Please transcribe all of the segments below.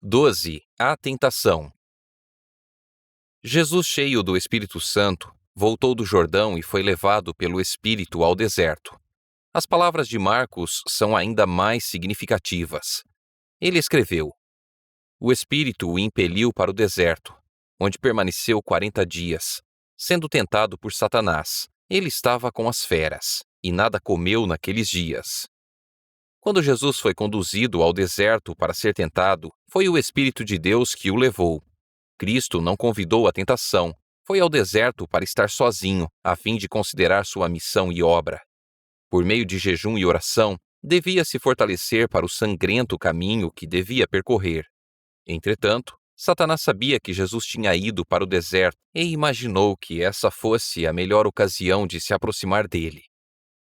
12. A tentação. Jesus, cheio do Espírito Santo, voltou do Jordão e foi levado pelo Espírito ao deserto. As palavras de Marcos são ainda mais significativas. Ele escreveu: O Espírito o impeliu para o deserto, onde permaneceu 40 dias, sendo tentado por Satanás. Ele estava com as feras, e nada comeu naqueles dias. Quando Jesus foi conduzido ao deserto para ser tentado, foi o Espírito de Deus que o levou. Cristo não convidou a tentação, foi ao deserto para estar sozinho, a fim de considerar sua missão e obra. Por meio de jejum e oração, devia se fortalecer para o sangrento caminho que devia percorrer. Entretanto, Satanás sabia que Jesus tinha ido para o deserto e imaginou que essa fosse a melhor ocasião de se aproximar dele.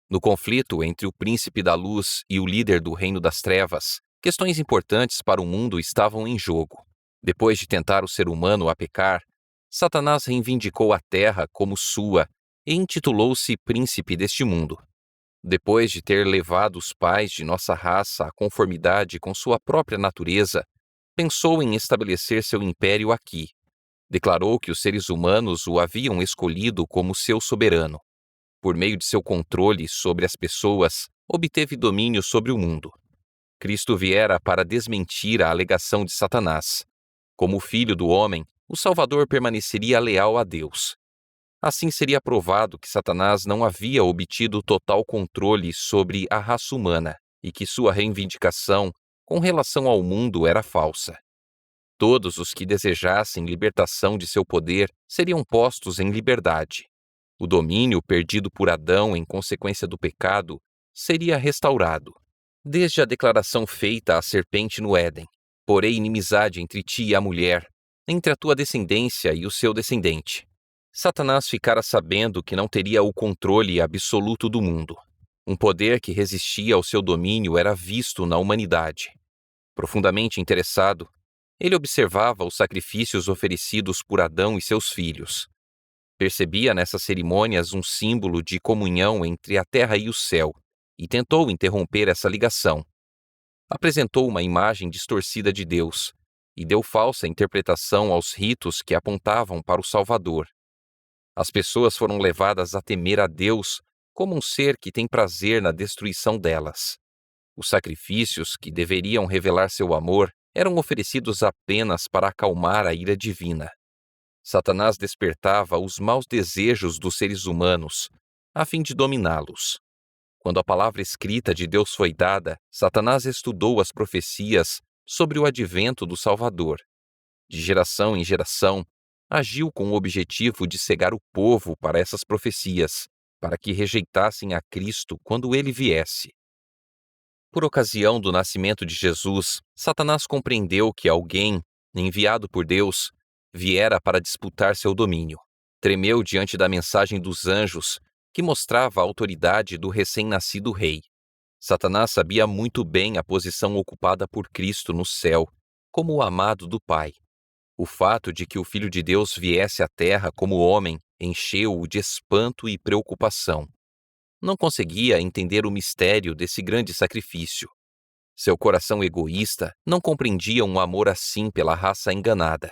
No conflito entre o príncipe da luz e o líder do reino das trevas, questões importantes para o mundo estavam em jogo. Depois de tentar o ser humano a pecar, Satanás reivindicou a terra como sua e intitulou-se príncipe deste mundo. Depois de ter levado os pais de nossa raça à conformidade com sua própria natureza, pensou em estabelecer seu império aqui. Declarou que os seres humanos o haviam escolhido como seu soberano. Por meio de seu controle sobre as pessoas, obteve domínio sobre o mundo. Cristo viera para desmentir a alegação de Satanás. Como filho do homem, o Salvador permaneceria leal a Deus. Assim seria provado que Satanás não havia obtido total controle sobre a raça humana e que sua reivindicação com relação ao mundo era falsa. Todos os que desejassem libertação de seu poder seriam postos em liberdade. O domínio perdido por Adão em consequência do pecado seria restaurado. Desde a declaração feita à serpente no Éden: porém inimizade entre ti e a mulher, entre a tua descendência e o seu descendente. Satanás ficara sabendo que não teria o controle absoluto do mundo. Um poder que resistia ao seu domínio era visto na humanidade. Profundamente interessado, ele observava os sacrifícios oferecidos por Adão e seus filhos. Percebia nessas cerimônias um símbolo de comunhão entre a terra e o céu, e tentou interromper essa ligação. Apresentou uma imagem distorcida de Deus, e deu falsa interpretação aos ritos que apontavam para o Salvador. As pessoas foram levadas a temer a Deus como um ser que tem prazer na destruição delas. Os sacrifícios, que deveriam revelar seu amor, eram oferecidos apenas para acalmar a ira divina. Satanás despertava os maus desejos dos seres humanos, a fim de dominá-los. Quando a palavra escrita de Deus foi dada, Satanás estudou as profecias sobre o advento do Salvador. De geração em geração, agiu com o objetivo de cegar o povo para essas profecias, para que rejeitassem a Cristo quando ele viesse. Por ocasião do nascimento de Jesus, Satanás compreendeu que alguém, enviado por Deus, viera para disputar seu domínio. Tremeu diante da mensagem dos anjos, que mostrava a autoridade do recém-nascido rei. Satanás sabia muito bem a posição ocupada por Cristo no céu, como o amado do Pai. O fato de que o Filho de Deus viesse à terra como homem encheu-o de espanto e preocupação. Não conseguia entender o mistério desse grande sacrifício. Seu coração egoísta não compreendia um amor assim pela raça enganada.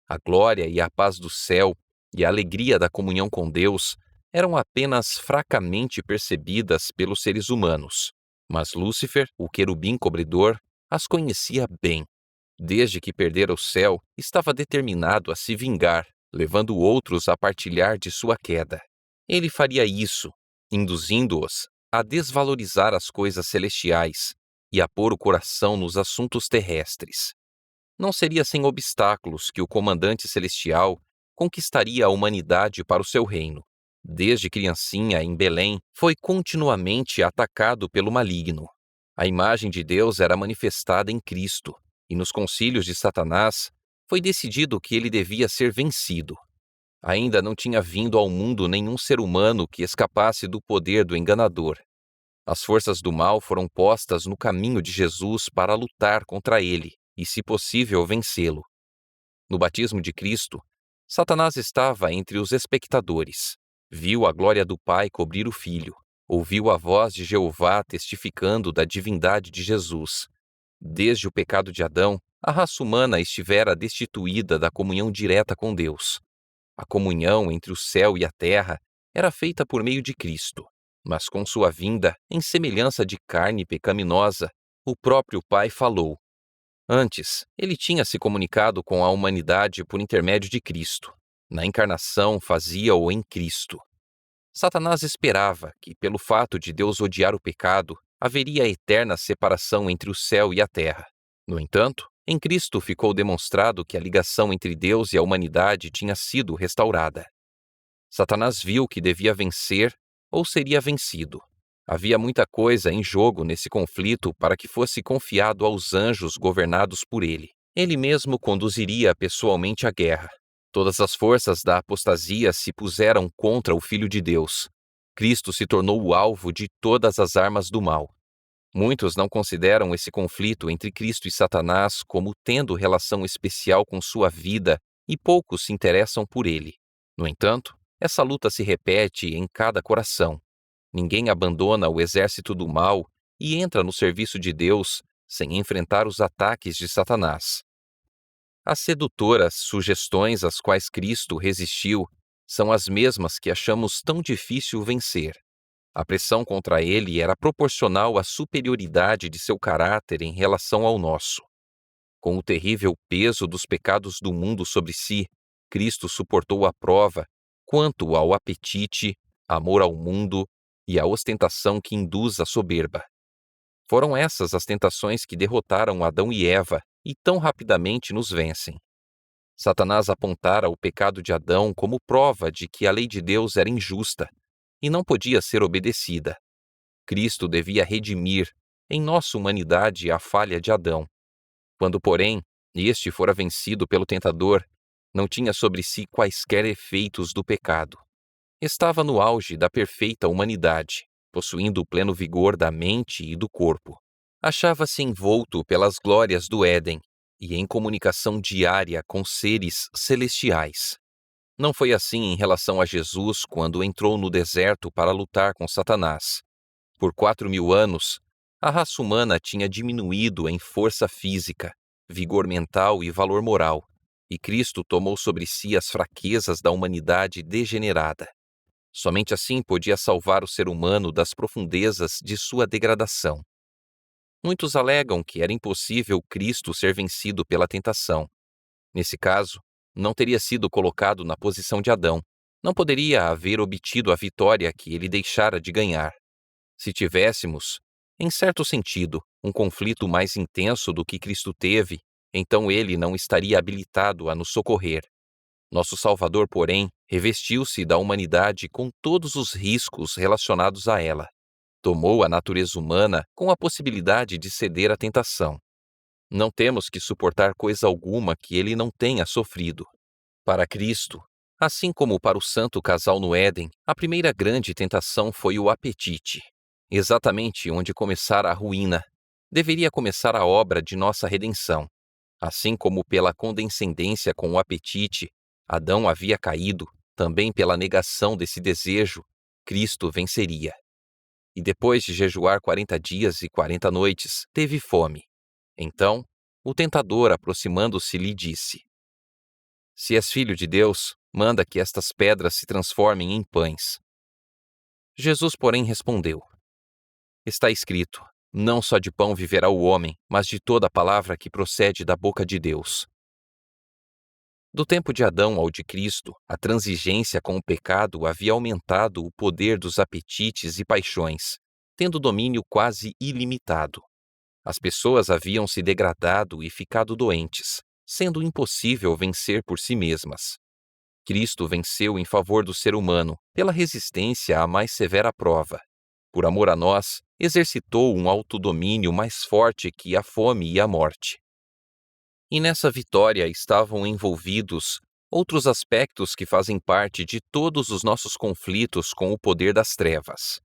A glória e a paz do céu e a alegria da comunhão com Deus eram apenas fracamente percebidas pelos seres humanos. Mas Lúcifer, o querubim cobridor, as conhecia bem. Desde que perdera o céu, estava determinado a se vingar, levando outros a partilhar de sua queda. Ele faria isso, induzindo-os a desvalorizar as coisas celestiais e a pôr o coração nos assuntos terrestres. Não seria sem obstáculos que o comandante celestial conquistaria a humanidade para o seu reino. Desde criancinha, em Belém, foi continuamente atacado pelo maligno. A imagem de Deus era manifestada em Cristo, e nos concílios de Satanás foi decidido que ele devia ser vencido. Ainda não tinha vindo ao mundo nenhum ser humano que escapasse do poder do enganador. As forças do mal foram postas no caminho de Jesus para lutar contra ele e, se possível, vencê-lo. No batismo de Cristo, Satanás estava entre os espectadores. Viu a glória do Pai cobrir o Filho. Ouviu a voz de Jeová testificando da divindade de Jesus. Desde o pecado de Adão, a raça humana estivera destituída da comunhão direta com Deus. A comunhão entre o céu e a terra era feita por meio de Cristo, mas com sua vinda, em semelhança de carne pecaminosa, o próprio Pai falou. Antes, ele tinha se comunicado com a humanidade por intermédio de Cristo. Na encarnação, fazia-o em Cristo. Satanás esperava que, pelo fato de Deus odiar o pecado, haveria eterna separação entre o céu e a terra. No entanto, em Cristo ficou demonstrado que a ligação entre Deus e a humanidade tinha sido restaurada. Satanás viu que devia vencer ou seria vencido. Havia muita coisa em jogo nesse conflito para que fosse confiado aos anjos governados por ele. Ele mesmo conduziria pessoalmente a guerra. Todas as forças da apostasia se puseram contra o Filho de Deus. Cristo se tornou o alvo de todas as armas do mal. Muitos não consideram esse conflito entre Cristo e Satanás como tendo relação especial com sua vida e poucos se interessam por ele. No entanto, essa luta se repete em cada coração. Ninguém abandona o exército do mal e entra no serviço de Deus sem enfrentar os ataques de Satanás. As sedutoras sugestões às quais Cristo resistiu são as mesmas que achamos tão difícil vencer. A pressão contra ele era proporcional à superioridade de seu caráter em relação ao nosso. Com o terrível peso dos pecados do mundo sobre si, Cristo suportou a prova quanto ao apetite, amor ao mundo e à ostentação que induz à soberba. Foram essas as tentações que derrotaram Adão e Eva e tão rapidamente nos vencem. Satanás apontara o pecado de Adão como prova de que a lei de Deus era injusta e não podia ser obedecida. Cristo devia redimir, em nossa humanidade, a falha de Adão. Quando, porém, este fora vencido pelo tentador, não tinha sobre si quaisquer efeitos do pecado. Estava no auge da perfeita humanidade, possuindo o pleno vigor da mente e do corpo. Achava-se envolto pelas glórias do Éden e em comunicação diária com seres celestiais. Não foi assim em relação a Jesus quando entrou no deserto para lutar com Satanás. Por 4.000 anos, a raça humana tinha diminuído em força física, vigor mental e valor moral, e Cristo tomou sobre si as fraquezas da humanidade degenerada. Somente assim podia salvar o ser humano das profundezas de sua degradação. Muitos alegam que era impossível Cristo ser vencido pela tentação. Nesse caso, não teria sido colocado na posição de Adão. Não poderia haver obtido a vitória que ele deixara de ganhar. Se tivéssemos, em certo sentido, um conflito mais intenso do que Cristo teve, então ele não estaria habilitado a nos socorrer. Nosso Salvador, porém, revestiu-se da humanidade com todos os riscos relacionados a ela. Tomou a natureza humana com a possibilidade de ceder à tentação. Não temos que suportar coisa alguma que ele não tenha sofrido. Para Cristo, assim como para o santo casal no Éden, a primeira grande tentação foi o apetite. Exatamente onde começara a ruína, deveria começar a obra de nossa redenção. Assim como pela condescendência com o apetite, Adão havia caído, também pela negação desse desejo, Cristo venceria. E depois de jejuar 40 dias e 40 noites, teve fome. Então, o tentador, aproximando-se, lhe disse: Se és filho de Deus, manda que estas pedras se transformem em pães. Jesus, porém, respondeu: Está escrito: Não só de pão viverá o homem, mas de toda a palavra que procede da boca de Deus. Do tempo de Adão ao de Cristo, a transigência com o pecado havia aumentado o poder dos apetites e paixões, tendo domínio quase ilimitado. As pessoas haviam se degradado e ficado doentes, sendo impossível vencer por si mesmas. Cristo venceu em favor do ser humano, pela resistência à mais severa prova. Por amor a nós, exercitou um autodomínio mais forte que a fome e a morte. E nessa vitória estavam envolvidos outros aspectos que fazem parte de todos os nossos conflitos com o poder das trevas.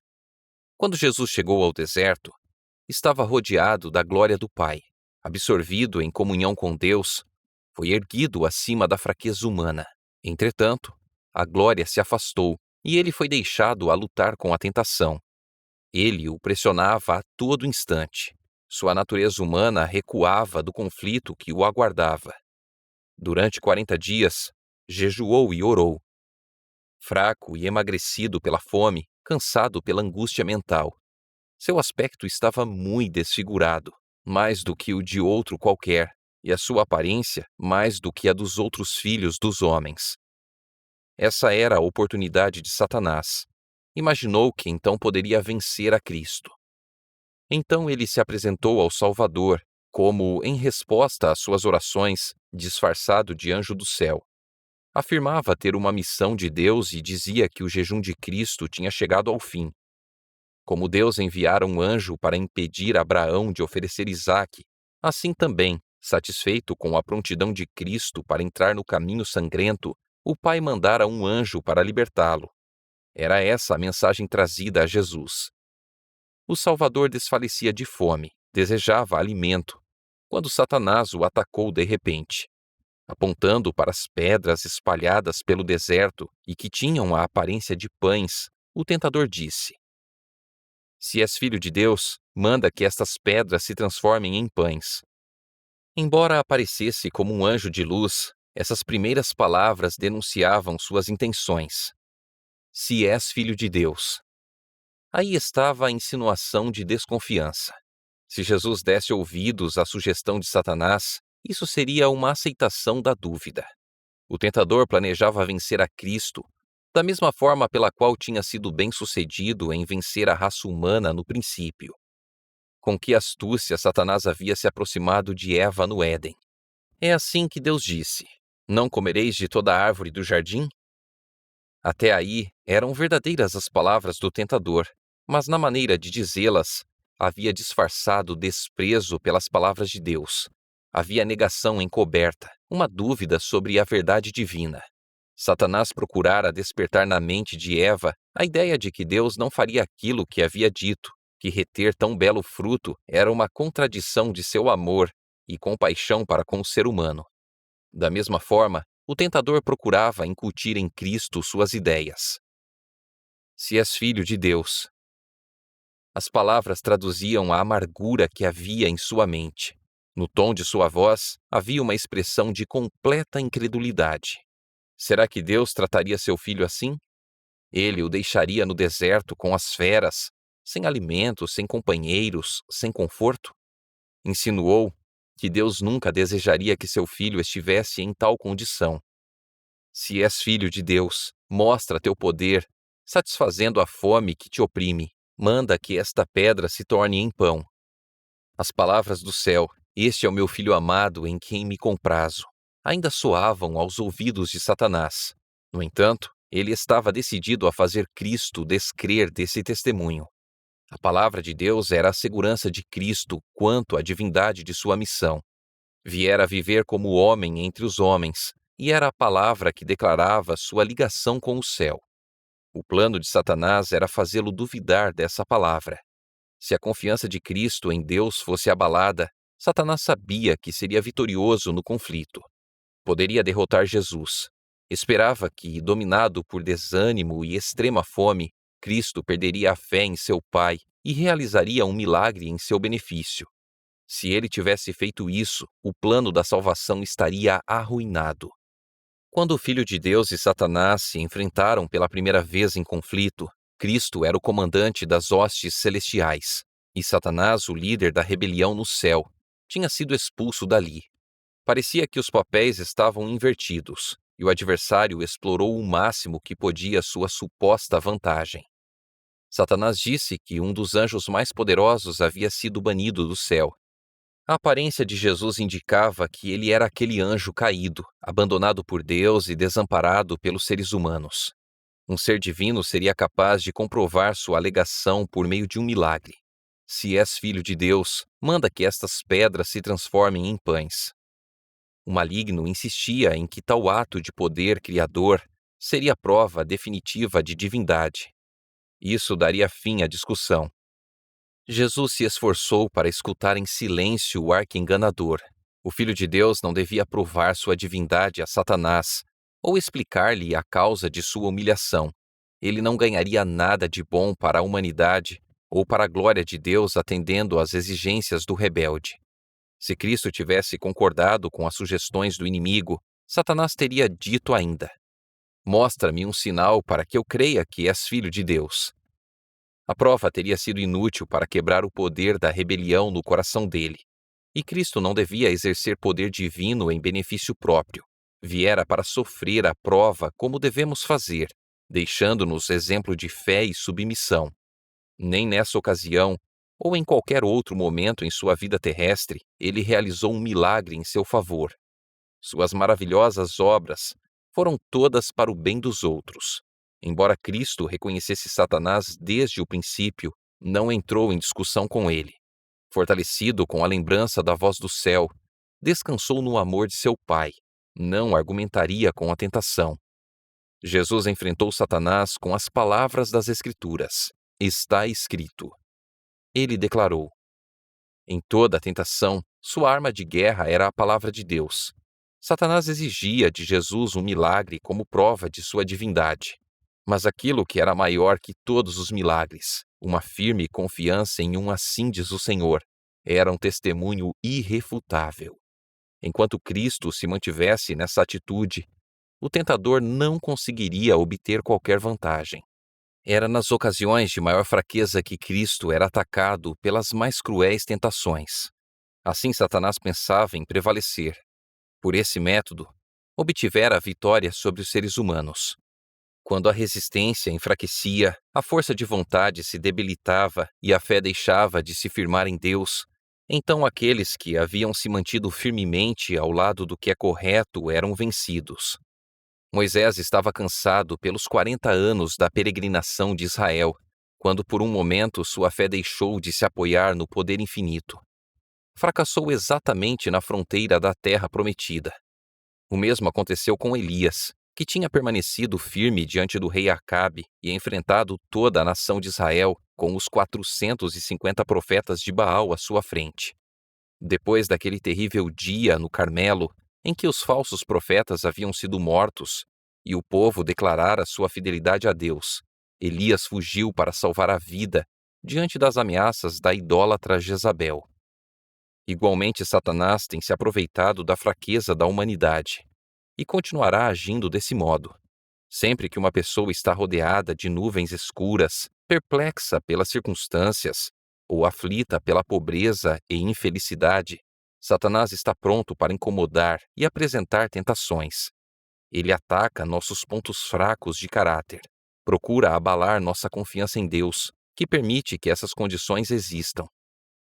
Quando Jesus chegou ao deserto, estava rodeado da glória do Pai. Absorvido em comunhão com Deus, foi erguido acima da fraqueza humana. Entretanto, a glória se afastou e ele foi deixado a lutar com a tentação. Ele o pressionava a todo instante. Sua natureza humana recuava do conflito que o aguardava. Durante 40 dias, jejuou e orou. Fraco e emagrecido pela fome, cansado pela angústia mental, seu aspecto estava muito desfigurado, mais do que o de outro qualquer, e a sua aparência mais do que a dos outros filhos dos homens. Essa era a oportunidade de Satanás. Imaginou que então poderia vencer a Cristo. Então ele se apresentou ao Salvador, como em resposta às suas orações, disfarçado de anjo do céu. Afirmava ter uma missão de Deus e dizia que o jejum de Cristo tinha chegado ao fim. Como Deus enviara um anjo para impedir Abraão de oferecer Isaque, assim também, satisfeito com a prontidão de Cristo para entrar no caminho sangrento, o Pai mandara um anjo para libertá-lo. Era essa a mensagem trazida a Jesus. O Salvador desfalecia de fome, desejava alimento, quando Satanás o atacou de repente. Apontando para as pedras espalhadas pelo deserto e que tinham a aparência de pães, o tentador disse: Se és filho de Deus, manda que estas pedras se transformem em pães. Embora aparecesse como um anjo de luz, essas primeiras palavras denunciavam suas intenções. Se és filho de Deus. Aí estava a insinuação de desconfiança. Se Jesus desse ouvidos à sugestão de Satanás, isso seria uma aceitação da dúvida. O tentador planejava vencer a Cristo, da mesma forma pela qual tinha sido bem-sucedido em vencer a raça humana no princípio. Com que astúcia Satanás havia se aproximado de Eva no Éden. É assim que Deus disse: Não comereis de toda a árvore do jardim? Até aí, eram verdadeiras as palavras do tentador, mas na maneira de dizê-las, havia disfarçado desprezo pelas palavras de Deus. Havia negação encoberta, uma dúvida sobre a verdade divina. Satanás procurara despertar na mente de Eva a ideia de que Deus não faria aquilo que havia dito, que reter tão belo fruto era uma contradição de seu amor e compaixão para com o ser humano. Da mesma forma, o tentador procurava incutir em Cristo suas ideias. Se és filho de Deus. As palavras traduziam a amargura que havia em sua mente. No tom de sua voz, havia uma expressão de completa incredulidade. Será que Deus trataria seu filho assim? Ele o deixaria no deserto com as feras, sem alimento, sem companheiros, sem conforto? Insinuou que Deus nunca desejaria que seu filho estivesse em tal condição. Se és filho de Deus, mostra teu poder, satisfazendo a fome que te oprime. Manda que esta pedra se torne em pão. As palavras do céu, este é o meu filho amado em quem me comprazo, ainda soavam aos ouvidos de Satanás. No entanto, ele estava decidido a fazer Cristo descrer desse testemunho. A palavra de Deus era a segurança de Cristo quanto à divindade de sua missão. Viera viver como homem entre os homens, e era a palavra que declarava sua ligação com o céu. O plano de Satanás era fazê-lo duvidar dessa palavra. Se a confiança de Cristo em Deus fosse abalada, Satanás sabia que seria vitorioso no conflito. Poderia derrotar Jesus. Esperava que, dominado por desânimo e extrema fome, Cristo perderia a fé em seu Pai e realizaria um milagre em seu benefício. Se ele tivesse feito isso, o plano da salvação estaria arruinado. Quando o Filho de Deus e Satanás se enfrentaram pela primeira vez em conflito, Cristo era o comandante das hostes celestiais, e Satanás o líder da rebelião no céu. Tinha sido expulso dali. Parecia que os papéis estavam invertidos, e o adversário explorou o máximo que podia sua suposta vantagem. Satanás disse que um dos anjos mais poderosos havia sido banido do céu. A aparência de Jesus indicava que ele era aquele anjo caído, abandonado por Deus e desamparado pelos seres humanos. Um ser divino seria capaz de comprovar sua alegação por meio de um milagre. Se és filho de Deus, manda que estas pedras se transformem em pães. O maligno insistia em que tal ato de poder criador seria prova definitiva de divindade. Isso daria fim à discussão. Jesus se esforçou para escutar em silêncio o arqui-enganador. O Filho de Deus não devia provar sua divindade a Satanás ou explicar-lhe a causa de sua humilhação. Ele não ganharia nada de bom para a humanidade ou para a glória de Deus atendendo às exigências do rebelde. Se Cristo tivesse concordado com as sugestões do inimigo, Satanás teria dito ainda: mostra-me um sinal para que eu creia que és filho de Deus. A prova teria sido inútil para quebrar o poder da rebelião no coração dele. E Cristo não devia exercer poder divino em benefício próprio. Viera para sofrer a prova como devemos fazer, deixando-nos exemplo de fé e submissão. Nem nessa ocasião, ou em qualquer outro momento em sua vida terrestre, ele realizou um milagre em seu favor. Suas maravilhosas obras foram todas para o bem dos outros. Embora Cristo reconhecesse Satanás desde o princípio, não entrou em discussão com ele. Fortalecido com a lembrança da voz do céu, descansou no amor de seu Pai. Não argumentaria com a tentação. Jesus enfrentou Satanás com as palavras das Escrituras. Está escrito. Ele declarou. Em toda a tentação, sua arma de guerra era a palavra de Deus. Satanás exigia de Jesus um milagre como prova de sua divindade. Mas aquilo que era maior que todos os milagres, uma firme confiança em um assim diz o Senhor, era um testemunho irrefutável. Enquanto Cristo se mantivesse nessa atitude, o tentador não conseguiria obter qualquer vantagem. Era nas ocasiões de maior fraqueza que Cristo era atacado pelas mais cruéis tentações. Assim Satanás pensava em prevalecer. Por esse método, obtivera a vitória sobre os seres humanos. Quando a resistência enfraquecia, a força de vontade se debilitava e a fé deixava de se firmar em Deus, então aqueles que haviam se mantido firmemente ao lado do que é correto eram vencidos. Moisés estava cansado pelos 40 anos da peregrinação de Israel, quando por um momento sua fé deixou de se apoiar no poder infinito. Fracassou exatamente na fronteira da terra prometida. O mesmo aconteceu com Elias, que tinha permanecido firme diante do rei Acabe e enfrentado toda a nação de Israel com os 450 profetas de Baal à sua frente. Depois daquele terrível dia no Carmelo, em que os falsos profetas haviam sido mortos e o povo declarara sua fidelidade a Deus, Elias fugiu para salvar a vida diante das ameaças da idólatra Jezabel. Igualmente, Satanás tem se aproveitado da fraqueza da humanidade e continuará agindo desse modo. Sempre que uma pessoa está rodeada de nuvens escuras, perplexa pelas circunstâncias ou aflita pela pobreza e infelicidade, Satanás está pronto para incomodar e apresentar tentações. Ele ataca nossos pontos fracos de caráter, procura abalar nossa confiança em Deus, que permite que essas condições existam.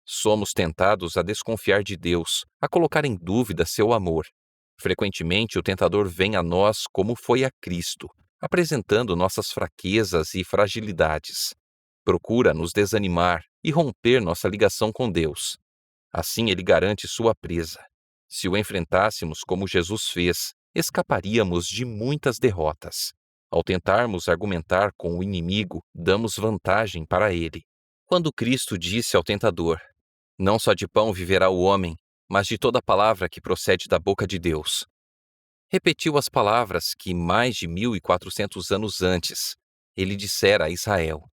Somos tentados a desconfiar de Deus, a colocar em dúvida seu amor. Frequentemente, o tentador vem a nós como foi a Cristo, apresentando nossas fraquezas e fragilidades. Procura nos desanimar e romper nossa ligação com Deus. Assim, ele garante sua presa. Se o enfrentássemos como Jesus fez, escaparíamos de muitas derrotas. Ao tentarmos argumentar com o inimigo, damos vantagem para ele. Quando Cristo disse ao tentador: não só de pão viverá o homem, mas de toda palavra que procede da boca de Deus. Repetiu as palavras que, mais de 1400 anos antes, ele dissera a Israel: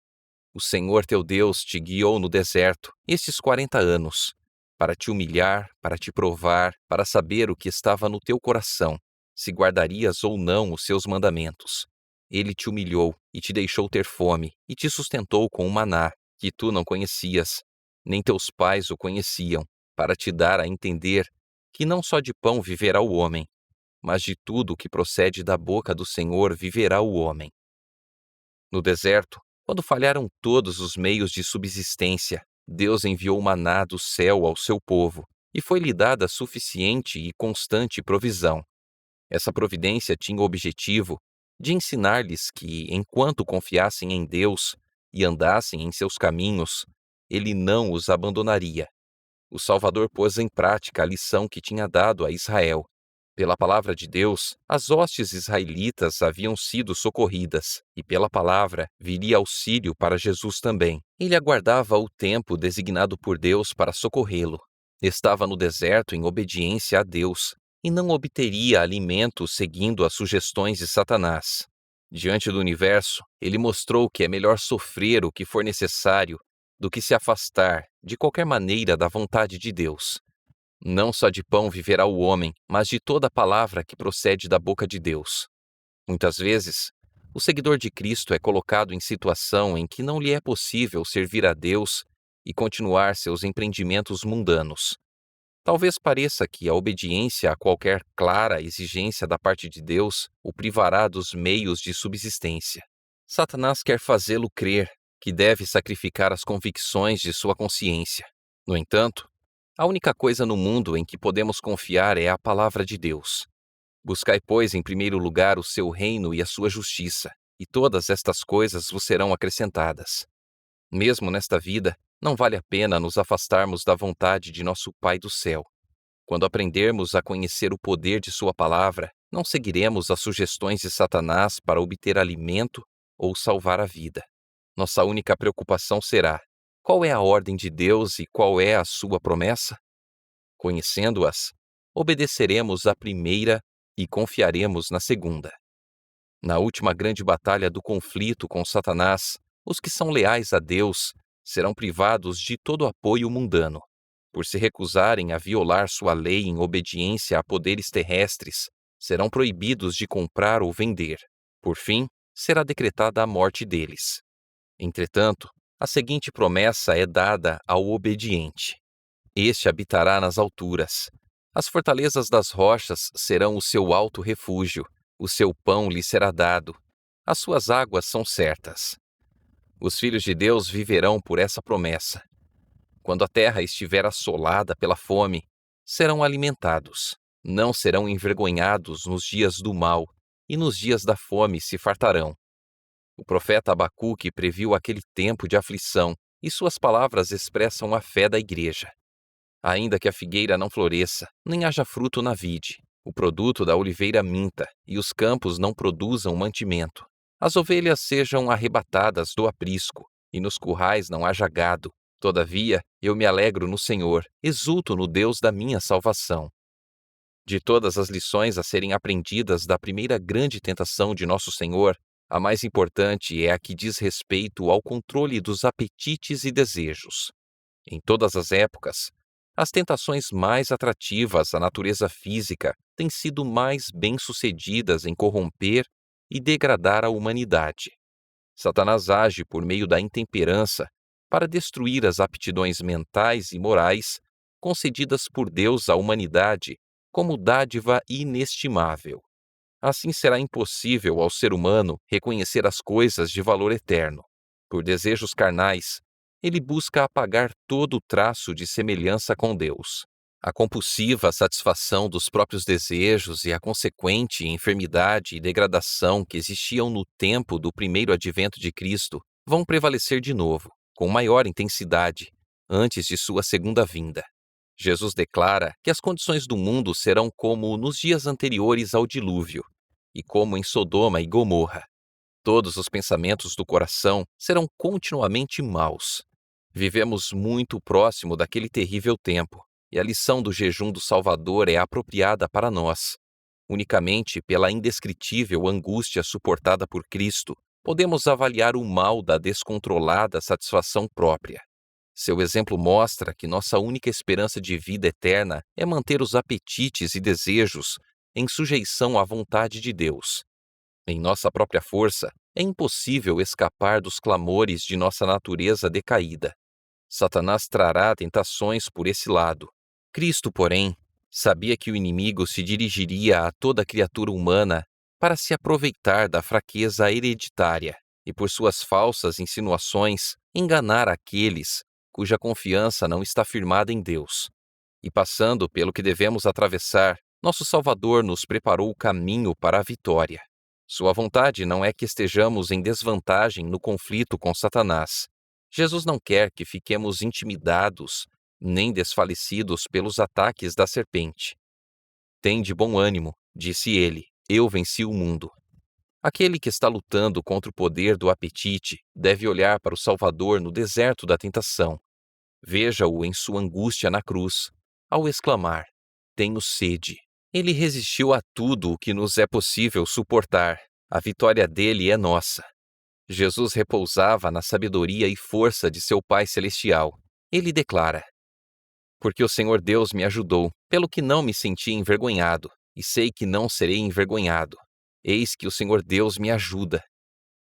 o Senhor teu Deus te guiou no deserto estes 40 anos, para te humilhar, para te provar, para saber o que estava no teu coração, se guardarias ou não os seus mandamentos. Ele te humilhou e te deixou ter fome, e te sustentou com o maná, que tu não conhecias, nem teus pais o conheciam, para te dar a entender que não só de pão viverá o homem, mas de tudo o que procede da boca do Senhor viverá o homem. No deserto, quando falharam todos os meios de subsistência, Deus enviou maná do céu ao seu povo, e foi-lhe dada suficiente e constante provisão. Essa providência tinha o objetivo de ensinar-lhes que, enquanto confiassem em Deus e andassem em seus caminhos, Ele não os abandonaria. O Salvador pôs em prática a lição que tinha dado a Israel. Pela palavra de Deus, as hostes israelitas haviam sido socorridas, e pela palavra viria auxílio para Jesus também. Ele aguardava o tempo designado por Deus para socorrê-lo. Estava no deserto em obediência a Deus, e não obteria alimento seguindo as sugestões de Satanás. Diante do universo, ele mostrou que é melhor sofrer o que for necessário do que se afastar, de qualquer maneira, da vontade de Deus. Não só de pão viverá o homem, mas de toda a palavra que procede da boca de Deus. Muitas vezes, o seguidor de Cristo é colocado em situação em que não lhe é possível servir a Deus e continuar seus empreendimentos mundanos. Talvez pareça que a obediência a qualquer clara exigência da parte de Deus o privará dos meios de subsistência. Satanás quer fazê-lo crer que deve sacrificar as convicções de sua consciência. No entanto, a única coisa no mundo em que podemos confiar é a palavra de Deus. Buscai, pois, em primeiro lugar o seu reino e a sua justiça, e todas estas coisas vos serão acrescentadas. Mesmo nesta vida, não vale a pena nos afastarmos da vontade de nosso Pai do céu. Quando aprendermos a conhecer o poder de sua palavra, não seguiremos as sugestões de Satanás para obter alimento ou salvar a vida. Nossa única preocupação será: qual é a ordem de Deus e qual é a sua promessa? Conhecendo-as, obedeceremos à primeira e confiaremos na segunda. Na última grande batalha do conflito com Satanás, os que são leais a Deus serão privados de todo apoio mundano. Por se recusarem a violar sua lei em obediência a poderes terrestres, serão proibidos de comprar ou vender. Por fim, será decretada a morte deles. Entretanto, a seguinte promessa é dada ao obediente: este habitará nas alturas. As fortalezas das rochas serão o seu alto refúgio, o seu pão lhe será dado, as suas águas são certas. Os filhos de Deus viverão por essa promessa. Quando a terra estiver assolada pela fome, serão alimentados, não serão envergonhados nos dias do mal, e nos dias da fome se fartarão. O profeta Abacuque previu aquele tempo de aflição, e suas palavras expressam a fé da igreja. Ainda que a figueira não floresça, nem haja fruto na vide, o produto da oliveira minta, e os campos não produzam mantimento, as ovelhas sejam arrebatadas do aprisco, e nos currais não haja gado, todavia eu me alegro no Senhor, exulto no Deus da minha salvação. De todas as lições a serem aprendidas da primeira grande tentação de nosso Senhor, a mais importante é a que diz respeito ao controle dos apetites e desejos. Em todas as épocas, as tentações mais atrativas à natureza física têm sido mais bem-sucedidas em corromper e degradar a humanidade. Satanás age por meio da intemperança para destruir as aptidões mentais e morais concedidas por Deus à humanidade como dádiva inestimável. Assim será impossível ao ser humano reconhecer as coisas de valor eterno. Por desejos carnais, ele busca apagar todo o traço de semelhança com Deus. A compulsiva satisfação dos próprios desejos e a consequente enfermidade e degradação que existiam no tempo do primeiro advento de Cristo vão prevalecer de novo, com maior intensidade, antes de sua segunda vinda. Jesus declara que as condições do mundo serão como nos dias anteriores ao dilúvio, e como em Sodoma e Gomorra. Todos os pensamentos do coração serão continuamente maus. Vivemos muito próximo daquele terrível tempo, e a lição do jejum do Salvador é apropriada para nós. Unicamente pela indescritível angústia suportada por Cristo, podemos avaliar o mal da descontrolada satisfação própria. Seu exemplo mostra que nossa única esperança de vida eterna é manter os apetites e desejos em sujeição à vontade de Deus. Em nossa própria força, é impossível escapar dos clamores de nossa natureza decaída. Satanás trará tentações por esse lado. Cristo, porém, sabia que o inimigo se dirigiria a toda criatura humana para se aproveitar da fraqueza hereditária e, por suas falsas insinuações, enganar aqueles cuja confiança não está firmada em Deus. E passando pelo que devemos atravessar, nosso Salvador nos preparou o caminho para a vitória. Sua vontade não é que estejamos em desvantagem no conflito com Satanás. Jesus não quer que fiquemos intimidados, nem desfalecidos pelos ataques da serpente. Tende bom ânimo, disse ele, eu venci o mundo. Aquele que está lutando contra o poder do apetite deve olhar para o Salvador no deserto da tentação. Veja-o em sua angústia na cruz, ao exclamar: tenho sede. Ele resistiu a tudo o que nos é possível suportar. A vitória dele é nossa. Jesus repousava na sabedoria e força de seu Pai Celestial. Ele declara: Porque o Senhor Deus me ajudou, pelo que não me senti envergonhado, e sei que não serei envergonhado. Eis que o Senhor Deus me ajuda.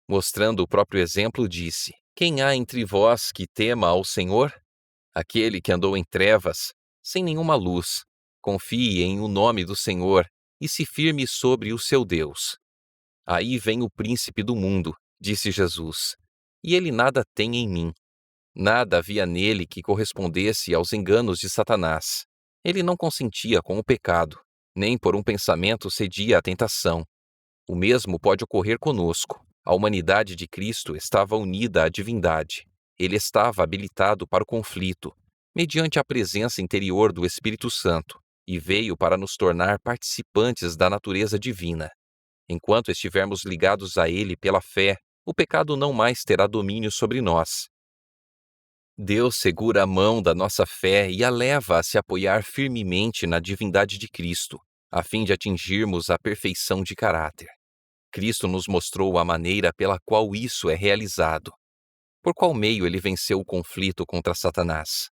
Mostrando o próprio exemplo, disse: Quem há entre vós que tema ao Senhor? Aquele que andou em trevas, sem nenhuma luz, confie em o nome do Senhor e se firme sobre o seu Deus. Aí vem o príncipe do mundo, disse Jesus, e ele nada tem em mim. Nada havia nele que correspondesse aos enganos de Satanás. Ele não consentia com o pecado, nem por um pensamento cedia à tentação. O mesmo pode ocorrer conosco. A humanidade de Cristo estava unida à divindade. Ele estava habilitado para o conflito, mediante a presença interior do Espírito Santo, e veio para nos tornar participantes da natureza divina. Enquanto estivermos ligados a Ele pela fé, o pecado não mais terá domínio sobre nós. Deus segura a mão da nossa fé e a leva a se apoiar firmemente na divindade de Cristo, a fim de atingirmos a perfeição de caráter. Cristo nos mostrou a maneira pela qual isso é realizado. Por qual meio ele venceu o conflito contra Satanás?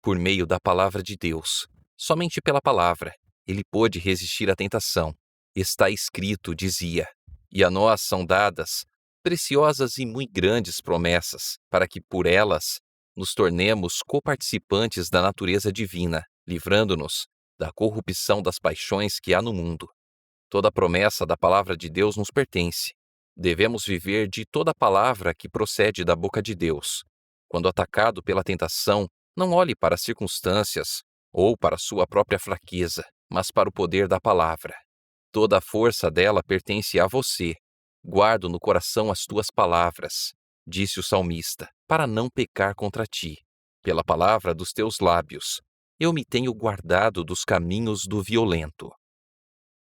Por meio da palavra de Deus. Somente pela palavra, ele pôde resistir à tentação. Está escrito, dizia, e a nós são dadas preciosas e muito grandes promessas, para que por elas nos tornemos coparticipantes da natureza divina, livrando-nos da corrupção das paixões que há no mundo. Toda promessa da palavra de Deus nos pertence. Devemos viver de toda palavra que procede da boca de Deus. Quando atacado pela tentação, não olhe para as circunstâncias ou para sua própria fraqueza, mas para o poder da palavra. Toda a força dela pertence a você. Guardo no coração as tuas palavras, disse o salmista, para não pecar contra ti. Pela palavra dos teus lábios, eu me tenho guardado dos caminhos do violento.